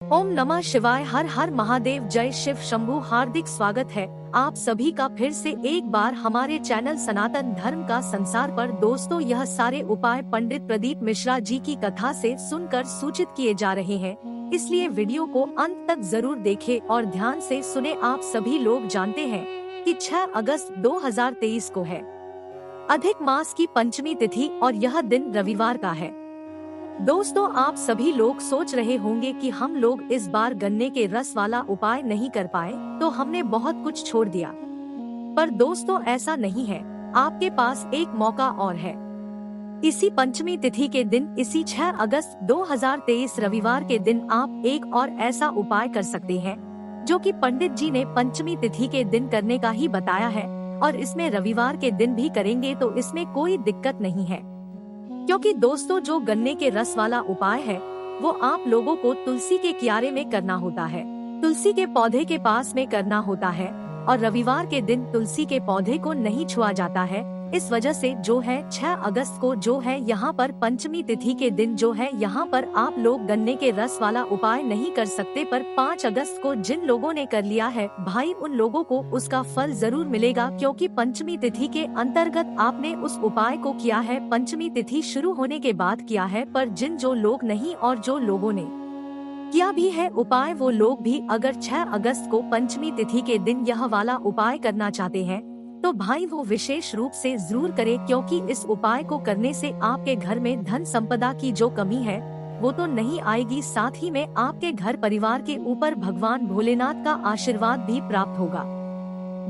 ओम नमः शिवाय। हर हर महादेव। जय शिव शंभू। हार्दिक स्वागत है आप सभी का फिर से एक बार हमारे चैनल सनातन धर्म का संसार पर। दोस्तों, यह सारे उपाय पंडित प्रदीप मिश्रा जी की कथा से सुनकर सूचित किए जा रहे हैं, इसलिए वीडियो को अंत तक जरूर देखें और ध्यान से सुने। आप सभी लोग जानते हैं कि 6 अगस्त 2023 को है अधिक मास की पंचमी तिथि और यह दिन रविवार का है। दोस्तों, आप सभी लोग सोच रहे होंगे कि हम लोग इस बार गन्ने के रस वाला उपाय नहीं कर पाए तो हमने बहुत कुछ छोड़ दिया। पर दोस्तों, ऐसा नहीं है, आपके पास एक मौका और है। इसी पंचमी तिथि के दिन, इसी 6 अगस्त 2023 रविवार के दिन आप एक और ऐसा उपाय कर सकते हैं जो कि पंडित जी ने पंचमी तिथि के दिन करने का ही बताया है, और इसमें रविवार के दिन भी करेंगे तो इसमें कोई दिक्कत नहीं है। क्योंकि दोस्तों, जो गन्ने के रस वाला उपाय है वो आप लोगों को तुलसी के क्यारे में करना होता है, तुलसी के पौधे के पास में करना होता है, और रविवार के दिन तुलसी के पौधे को नहीं छुआ जाता है। इस वजह से जो है 6 अगस्त को जो है यहाँ पर पंचमी तिथि के दिन जो है यहाँ पर आप लोग गन्ने के रस वाला उपाय नहीं कर सकते। पर 5 अगस्त को जिन लोगों ने कर लिया है भाई, उन लोगों को उसका फल जरूर मिलेगा, क्योंकि पंचमी तिथि के अंतर्गत आपने उस उपाय को किया है। पंचमी तिथि शुरू होने के बाद किया है, पर जो लोग नहीं और जो लोगों ने किया भी है उपाय, वो लोग भी अगर 6 अगस्त को पंचमी तिथि के दिन यह वाला उपाय करना चाहते हैं तो भाई वो विशेष रूप से जरूर करे, क्योंकि इस उपाय को करने से आपके घर में धन संपदा की जो कमी है वो तो नहीं आएगी, साथ ही में आपके घर परिवार के ऊपर भगवान भोलेनाथ का आशीर्वाद भी प्राप्त होगा।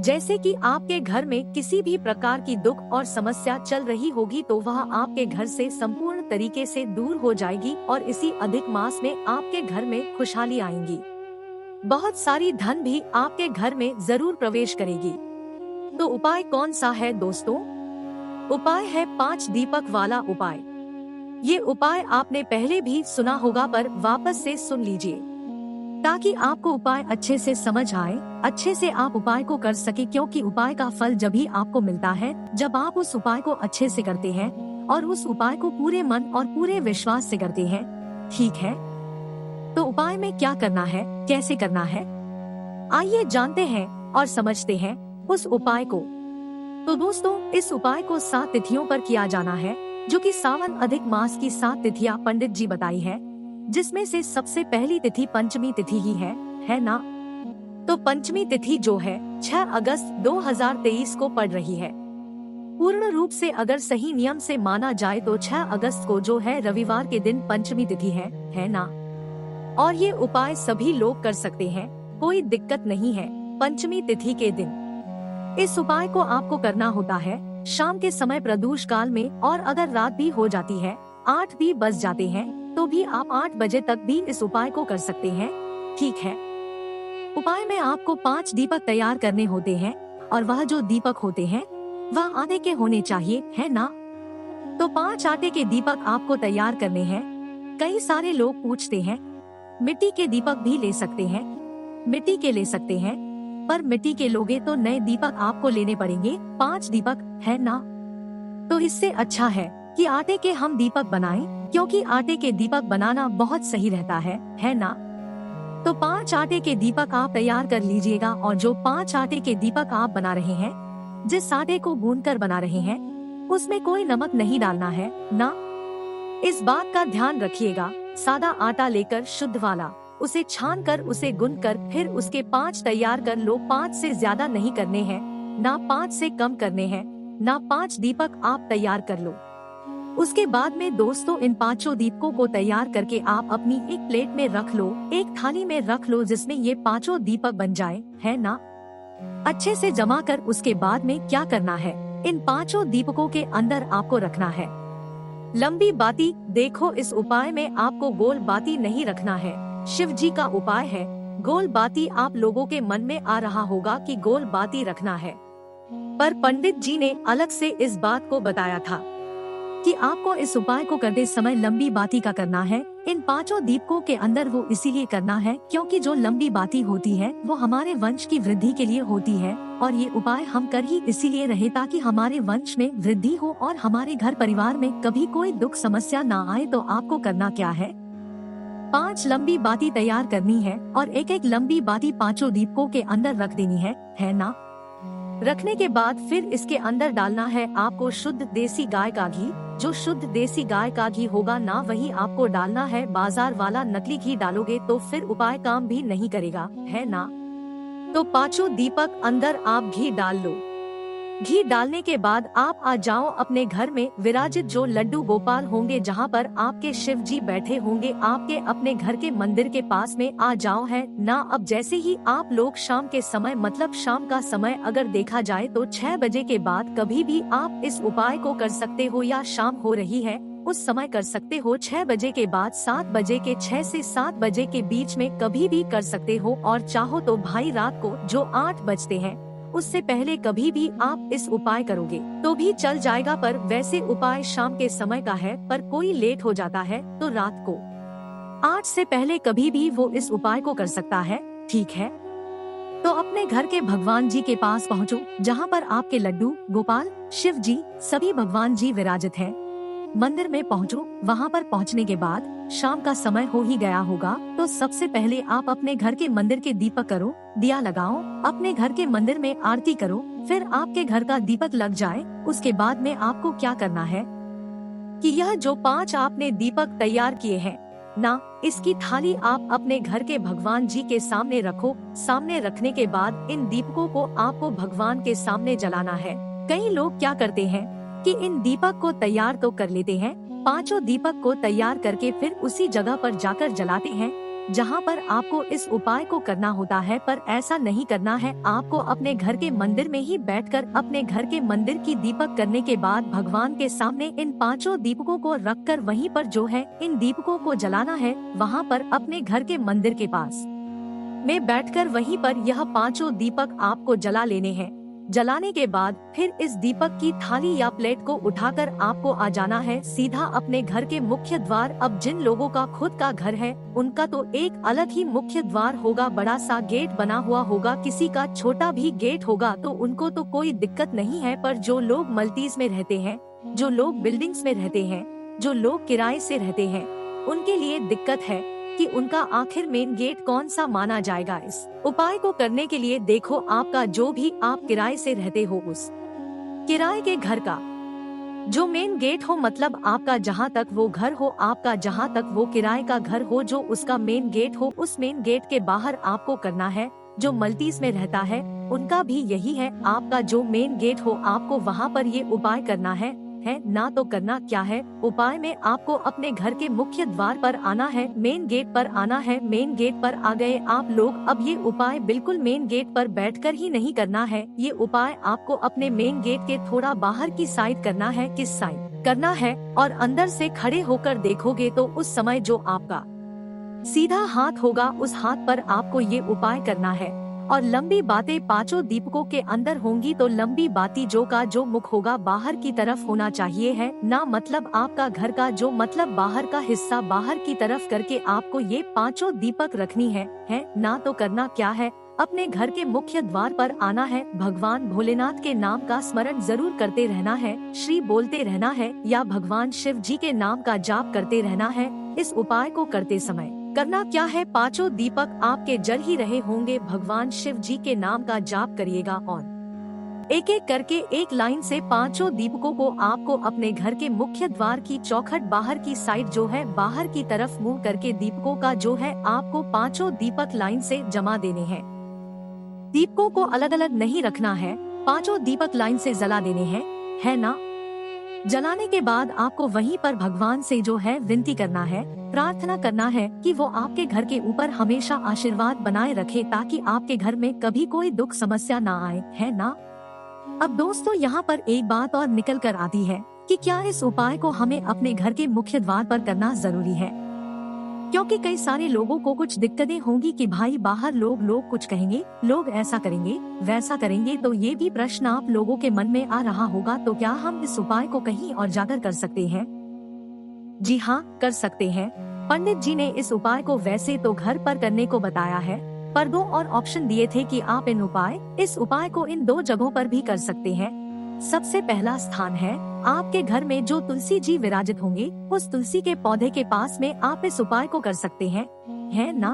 जैसे कि आपके घर में किसी भी प्रकार की दुख और समस्या चल रही होगी तो वह आपके घर से संपूर्ण तरीके से दूर हो जाएगी, और इसी अधिक मास में आपके घर में खुशहाली आएंगी। बहुत सारी धन भी आपके घर में जरूर प्रवेश करेगी। तो उपाय कौन सा है दोस्तों? उपाय है 5 दीपक वाला उपाय। ये उपाय आपने पहले भी सुना होगा, पर वापस से सुन लीजिए ताकि आपको उपाय अच्छे से समझ आए, अच्छे से आप उपाय को कर सके। क्योंकि उपाय का फल जब ही आपको मिलता है जब आप उस उपाय को अच्छे से करते हैं और उस उपाय को पूरे मन और पूरे विश्वास से करते हैं। ठीक है, तो उपाय में क्या करना है, कैसे करना है, आइए जानते हैं और समझते हैं उस उपाय को। तो दोस्तों, इस उपाय को 7 तिथियों पर किया जाना है, जो कि सावन अधिक मास की 7 तिथियां पंडित जी बताई है, जिसमें से सबसे पहली तिथि पंचमी तिथि ही है ना। तो पंचमी तिथि जो है 6 अगस्त 2023 को पड़ रही है। पूर्ण रूप से अगर सही नियम से माना जाए तो 6 अगस्त को जो है रविवार के दिन पंचमी तिथि है ना। और ये उपाय सभी लोग कर सकते हैं, कोई दिक्कत नहीं है। पंचमी तिथि के दिन इस उपाय को आपको करना होता है शाम के समय प्रदोष काल में, और अगर रात भी हो जाती है, 8 भी बज जाते हैं, तो भी आप 8 बजे तक भी इस उपाय को कर सकते हैं। ठीक है, उपाय में आपको 5 दीपक तैयार करने होते हैं, और वह जो दीपक होते हैं वह आटे के होने चाहिए, है ना। तो 5 आटे के दीपक आपको तैयार करने हैं। कई सारे लोग पूछते हैं मिट्टी के दीपक भी ले सकते हैं, मिट्टी के ले सकते हैं, पर मिट्टी के लोगे तो नए दीपक आपको लेने पड़ेंगे। 5 दीपक, है ना। तो इससे अच्छा है कि आटे के हम दीपक बनाएं, क्योंकि आटे के दीपक बनाना बहुत सही रहता है ना। तो 5 आटे के दीपक आप तैयार कर लीजिएगा, और जो 5 आटे के दीपक आप बना रहे हैं, जिस आटे को गूंथकर बना रहे हैं, उसमें कोई नमक नहीं डालना है ना। इस बात का ध्यान रखिएगा। सादा आटा लेकर शुद्ध वाला उसे छान कर उसे गूंथ कर फिर उसके 5 तैयार कर लो। 5 से ज्यादा नहीं करने हैं, ना 5 से कम करने हैं, ना 5 दीपक आप तैयार कर लो। उसके बाद में दोस्तों, इन 5 दीपकों को तैयार करके आप अपनी एक प्लेट में रख लो, एक थाली में रख लो, जिसमें ये 5 दीपक बन जाए, है ना। अच्छे से जमा कर उसके बाद में क्या करना है, इन 5 दीपकों के अंदर आपको रखना है लंबी बाती। देखो, इस उपाय में आपको गोल बाती नहीं रखना है। शिव जी का उपाय है। गोल बाती आप लोगों के मन में आ रहा होगा कि गोल बाती रखना है, पर पंडित जी ने अलग से इस बात को बताया था कि आपको इस उपाय को करते समय लंबी बाती का करना है। इन 5 दीपकों के अंदर वो इसीलिए करना है क्योंकि जो लंबी बाती होती है वो हमारे वंश की वृद्धि के लिए होती है, और ये उपाय हम कर ही इसीलिए रहे ताकि हमारे वंश में वृद्धि हो और हमारे घर परिवार में कभी कोई दुख समस्या ना आए। तो आपको करना क्या है, 5 लंबी बाती तैयार करनी है और एक एक लंबी बाती पांचों दीपकों के अंदर रख देनी है ना। रखने के बाद फिर इसके अंदर डालना है आपको शुद्ध देसी गाय का घी। जो शुद्ध देसी गाय का घी होगा ना वही आपको डालना है, बाजार वाला नकली घी डालोगे तो फिर उपाय काम भी नहीं करेगा, है ना। तो पांचों दीपक अंदर आप घी डाल लो। घी डालने के बाद आप आ जाओ अपने घर में विराजित जो लड्डू गोपाल होंगे, जहाँ पर आपके शिव जी बैठे होंगे, आपके अपने घर के मंदिर के पास में आ जाओ, है ना। अब जैसे ही आप लोग शाम के समय मतलब शाम का समय अगर देखा जाए तो 6 बजे के बाद कभी भी आप इस उपाय को कर सकते हो, या शाम हो रही है उस समय कर सकते हो, 6 बजे के बाद 7 बजे के 6 से 7 बजे के बीच में कभी भी कर सकते हो, और चाहो तो भाई रात को जो 8 बजते हैं उससे पहले कभी भी आप इस उपाय करोगे तो भी चल जाएगा। पर वैसे उपाय शाम के समय का है, पर कोई लेट हो जाता है तो रात को 8 से पहले कभी भी वो इस उपाय को कर सकता है, ठीक है। तो अपने घर के भगवान जी के पास पहुँचो, जहाँ पर आपके लड्डू गोपाल शिव जी सभी भगवान जी विराजित हैं। मंदिर में पहुँचो। वहाँ पर पहुँचने के बाद शाम का समय हो ही गया होगा, तो सबसे पहले आप अपने घर के मंदिर के दीपक करो, दिया लगाओ, अपने घर के मंदिर में आरती करो। फिर आपके घर का दीपक लग जाए, उसके बाद में आपको क्या करना है कि यह जो 5 आपने दीपक तैयार किए हैं ना, इसकी थाली आप अपने घर के भगवान जी के सामने रखो। सामने रखने के बाद इन दीपकों को आपको भगवान के सामने जलाना है। कई लोग क्या करते हैं कि इन दीपक को तैयार तो कर लेते हैं, 5 दीपक को तैयार करके फिर उसी जगह पर जाकर जलाते हैं जहां पर आपको इस उपाय को करना होता है। पर ऐसा नहीं करना है, आपको अपने घर के मंदिर में ही बैठकर अपने घर के मंदिर की दीपक करने के बाद भगवान के सामने इन 5 दीपकों को रखकर वहीं पर जो है इन दीपकों को जलाना है। वहां पर अपने घर के मंदिर के पास में बैठकर वहीं पर यह 5 दीपक आपको जला लेने हैं। जलाने के बाद फिर इस दीपक की थाली या प्लेट को उठाकर आपको आ जाना है सीधा अपने घर के मुख्य द्वार। अब जिन लोगों का खुद का घर है उनका तो एक अलग ही मुख्य द्वार होगा, बड़ा सा गेट बना हुआ होगा, किसी का छोटा भी गेट होगा तो उनको तो कोई दिक्कत नहीं है। पर जो लोग मल्टीज में रहते हैं, जो लोग बिल्डिंग्स में रहते हैं, जो लोग किराए से रहते हैं, उनके लिए दिक्कत है कि उनका आखिर मेन गेट कौन सा माना जाएगा। इस उपाय को करने के लिए देखो, आपका जो भी आप किराए से रहते हो उस किराए के घर का जो मेन गेट हो, मतलब आपका जहाँ तक वो घर हो, आपका जहाँ तक वो किराए का घर हो, जो उसका मेन गेट हो, उस मेन गेट के बाहर आपको करना है। जो मल्टीज में रहता है उनका भी यही है, आपका जो मेन गेट हो आपको वहाँ पर ये उपाय करना है ना। तो करना क्या है उपाय में, आपको अपने घर के मुख्य द्वार पर आना है, मेन गेट पर आना है। मेन गेट पर आ गए आप लोग। अब ये उपाय बिल्कुल मेन गेट पर बैठकर ही नहीं करना है, ये उपाय आपको अपने मेन गेट के थोड़ा बाहर की साइड करना है। किस साइड करना है, और अंदर से खड़े होकर देखोगे तो उस समय जो आपका सीधा हाथ होगा उस हाथ पर आपको ये उपाय करना है। और लंबी बातें 5 दीपकों के अंदर होंगी, तो लंबी बाती जो का जो मुख होगा बाहर की तरफ होना चाहिए, है ना। मतलब आपका घर का जो मतलब बाहर का हिस्सा बाहर की तरफ करके आपको ये 5 दीपक रखनी है ना। तो करना क्या है, अपने घर के मुख्य द्वार पर आना है, भगवान भोलेनाथ के नाम का स्मरण जरूर करते रहना है, श्री बोलते रहना है, या भगवान शिव जी के नाम का जाप करते रहना है। इस उपाय को करते समय करना क्या है, 5 दीपक आपके जल ही रहे होंगे, भगवान शिव जी के नाम का जाप करिएगा और एक एक करके एक लाइन से 5 दीपकों को आपको अपने घर के मुख्य द्वार की चौखट बाहर की साइड जो है बाहर की तरफ मुंह करके दीपकों का जो है आपको 5 दीपक लाइन से जमा देने हैं। दीपकों को अलग अलग नहीं रखना है, 5 दीपक लाइन से जला देने हैं, है ना। जलाने के बाद आपको वहीं पर भगवान से जो है विनती करना है, प्रार्थना करना है कि वो आपके घर के ऊपर हमेशा आशीर्वाद बनाए रखे, ताकि आपके घर में कभी कोई दुख समस्या ना आए, है ना। अब दोस्तों यहाँ पर एक बात और निकल कर आती है कि क्या इस उपाय को हमें अपने घर के मुख्य द्वार पर करना जरूरी है, क्योंकि कई सारे लोगों को कुछ दिक्कतें होंगी कि भाई बाहर लोग कुछ कहेंगे, लोग ऐसा करेंगे वैसा करेंगे। तो ये भी प्रश्न आप लोगों के मन में आ रहा होगा, तो क्या हम इस उपाय को कहीं और जाकर कर सकते हैं? जी हाँ, कर सकते हैं। पंडित जी ने इस उपाय को वैसे तो घर पर करने को बताया है, पर 2 और ऑप्शन दिए थे कि आप इस उपाय को इन 2 जगहों पर भी कर सकते हैं। सबसे पहला स्थान है आपके घर में जो तुलसी जी विराजित होंगे, उस तुलसी के पौधे के पास में आप इस उपाय को कर सकते हैं, है ना?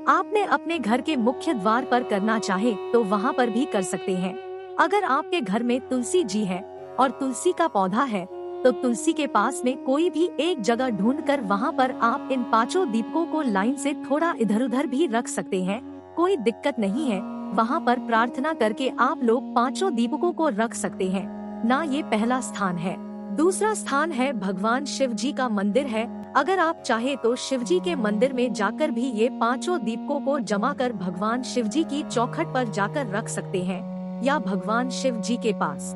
आपने अपने घर के मुख्य द्वार पर करना चाहे तो वहाँ पर भी कर सकते हैं। अगर आपके घर में तुलसी जी है और तुलसी का पौधा है, तो तुलसी के पास में कोई भी एक जगह ढूंढकर वहाँ पर आप इन 5 दीपकों को लाइन से थोड़ा इधर उधर भी रख सकते हैं, कोई दिक्कत नहीं है। वहाँ पर प्रार्थना करके आप लोग 5 दीपकों को रख सकते हैं ना। ये पहला स्थान है। दूसरा स्थान है भगवान शिव जी का मंदिर है। अगर आप चाहे तो शिव जी के मंदिर में जाकर भी ये 5 दीपकों को जमा कर भगवान शिव जी की चौखट पर जाकर रख सकते हैं, या भगवान शिव जी के पास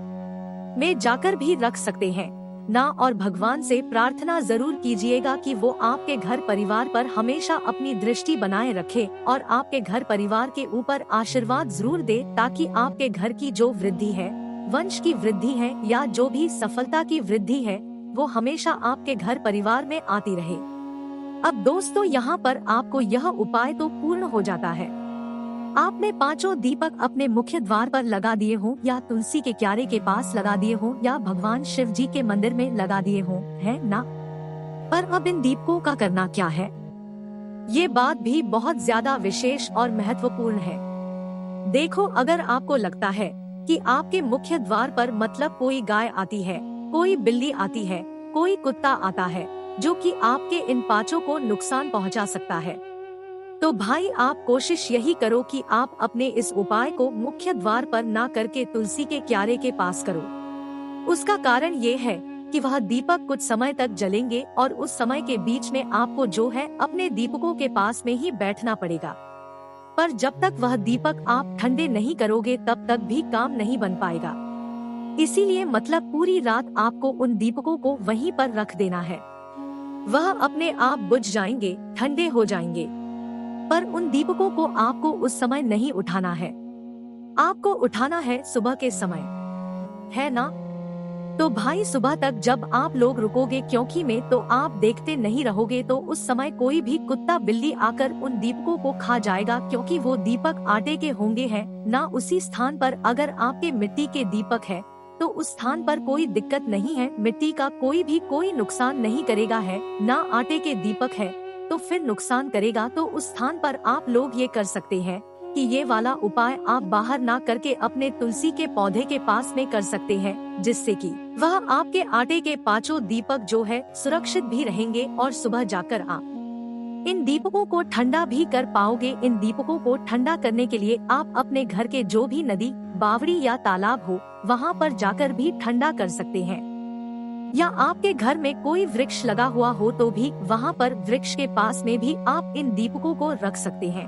में जाकर भी रख सकते हैं ना। और भगवान से प्रार्थना जरूर कीजिएगा कि वो आपके घर परिवार पर हमेशा अपनी दृष्टि बनाए रखे और आपके घर परिवार के ऊपर आशीर्वाद जरूर दे, ताकि आपके घर की जो वृद्धि है, वंश की वृद्धि है, या जो भी सफलता की वृद्धि है, वो हमेशा आपके घर परिवार में आती रहे। अब दोस्तों, यहाँ पर आपको यह उपाय तो पूर्ण हो जाता है। आपने 5 दीपक अपने मुख्य द्वार पर लगा दिए हों, या तुलसी के क्यारे के पास लगा दिए हों, या भगवान शिव जी के मंदिर में लगा दिए हों, है ना? पर अब इन दीपकों का करना क्या है, ये बात भी बहुत ज्यादा विशेष और महत्वपूर्ण है। देखो, अगर आपको लगता है कि आपके मुख्य द्वार पर मतलब कोई गाय आती है, कोई बिल्ली आती है, कोई कुत्ता आता है, जो कि आपके इन 5 को नुकसान पहुंचा सकता है, तो भाई आप कोशिश यही करो कि आप अपने इस उपाय को मुख्य द्वार पर ना करके तुलसी के क्यारे के पास करो। उसका कारण ये है कि वह दीपक कुछ समय तक जलेंगे और उस समय के बीच में आपको जो है अपने दीपकों के पास में ही बैठना पड़ेगा। पर जब तक वह दीपक आप ठंडे नहीं करोगे तब तक भी काम नहीं बन पाएगा। इसीलिए मतलब पूरी रात आपको उन दीपकों को वहीं पर रख देना है। वह अपने आप बुझ जाएंगे, ठंडे हो जाएंगे, पर उन दीपकों को आपको उस समय नहीं उठाना है। आपको उठाना है सुबह के समय, है ना? तो भाई सुबह तक जब आप लोग रुकोगे क्योंकि में, तो आप देखते नहीं रहोगे तो उस समय कोई भी कुत्ता बिल्ली आकर उन दीपकों को खा जाएगा, क्योंकि वो दीपक आटे के होंगे हैं ना। उसी स्थान पर अगर आपके मिट्टी के दीपक है तो उस स्थान पर कोई दिक्कत नहीं है, मिट्टी का कोई भी कोई नुकसान नहीं करेगा है ना। आटे के दीपक है तो फिर नुकसान करेगा। तो उस स्थान पर आप लोग ये कर सकते हैं कि ये वाला उपाय आप बाहर ना करके अपने तुलसी के पौधे के पास में कर सकते हैं, जिससे कि वह आपके आटे के 5 दीपक जो है सुरक्षित भी रहेंगे और सुबह जाकर आप इन दीपकों को ठंडा भी कर पाओगे। इन दीपकों को ठंडा करने के लिए आप अपने घर के जो भी नदी, बावड़ी या तालाब हो, वहाँ पर जाकर भी ठंडा कर सकते हैं, या आपके घर में कोई वृक्ष लगा हुआ हो तो भी वहाँ पर वृक्ष के पास में भी आप इन दीपकों को रख सकते हैं।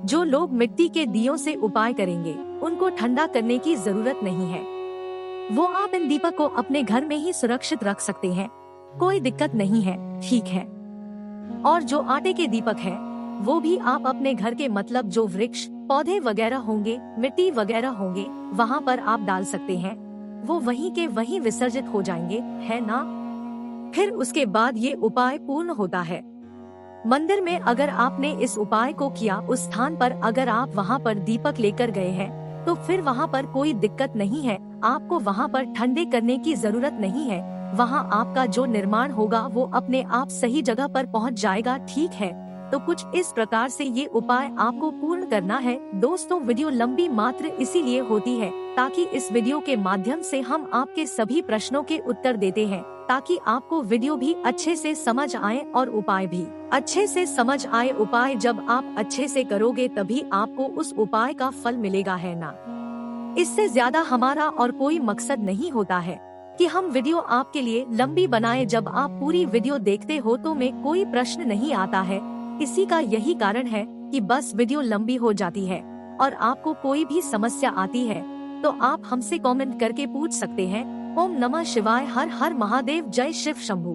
जो लोग मिट्टी के दियों से उपाय करेंगे उनको ठंडा करने की जरूरत नहीं है, वो आप इन दीपक को अपने घर में ही सुरक्षित रख सकते हैं, कोई दिक्कत नहीं है, ठीक है। और जो आटे के दीपक हैं, वो भी आप अपने घर के मतलब जो वृक्ष, पौधे वगैरह होंगे, मिट्टी वगैरह होंगे, वहाँ पर आप डाल सकते हैं, वो वहीं के वहीं विसर्जित हो जाएंगे, है ना। फिर उसके बाद ये उपाय पूर्ण होता है। मंदिर में अगर आपने इस उपाय को किया, उस स्थान पर अगर आप वहाँ पर दीपक लेकर गए हैं, तो फिर वहाँ पर कोई दिक्कत नहीं है, आपको वहाँ पर ठंडे करने की जरूरत नहीं है। वहाँ आपका जो निर्माण होगा वो अपने आप सही जगह पर पहुँच जाएगा, ठीक है। तो कुछ इस प्रकार से ये उपाय आपको पूर्ण करना है। दोस्तों, वीडियो लंबी मात्र इसीलिए होती है ताकि इस वीडियो के माध्यम से हम आपके सभी प्रश्नों के उत्तर देते हैं, ताकि आपको वीडियो भी अच्छे से समझ आए और उपाय भी अच्छे से समझ आए। उपाय जब आप अच्छे से करोगे तभी आपको उस उपाय का फल मिलेगा, है ना। इससे ज्यादा हमारा और कोई मकसद नहीं होता है कि हम वीडियो आपके लिए लंबी बनाएं। जब आप पूरी वीडियो देखते हो तो में कोई प्रश्न नहीं आता है, इसी का यही कारण है कि बस वीडियो लंबी हो जाती है और आपको कोई भी समस्या आती है तो आप हमसे कमेंट करके पूछ सकते हैं। ओम नमः शिवाय, हर हर महादेव, जय शिव शंभू।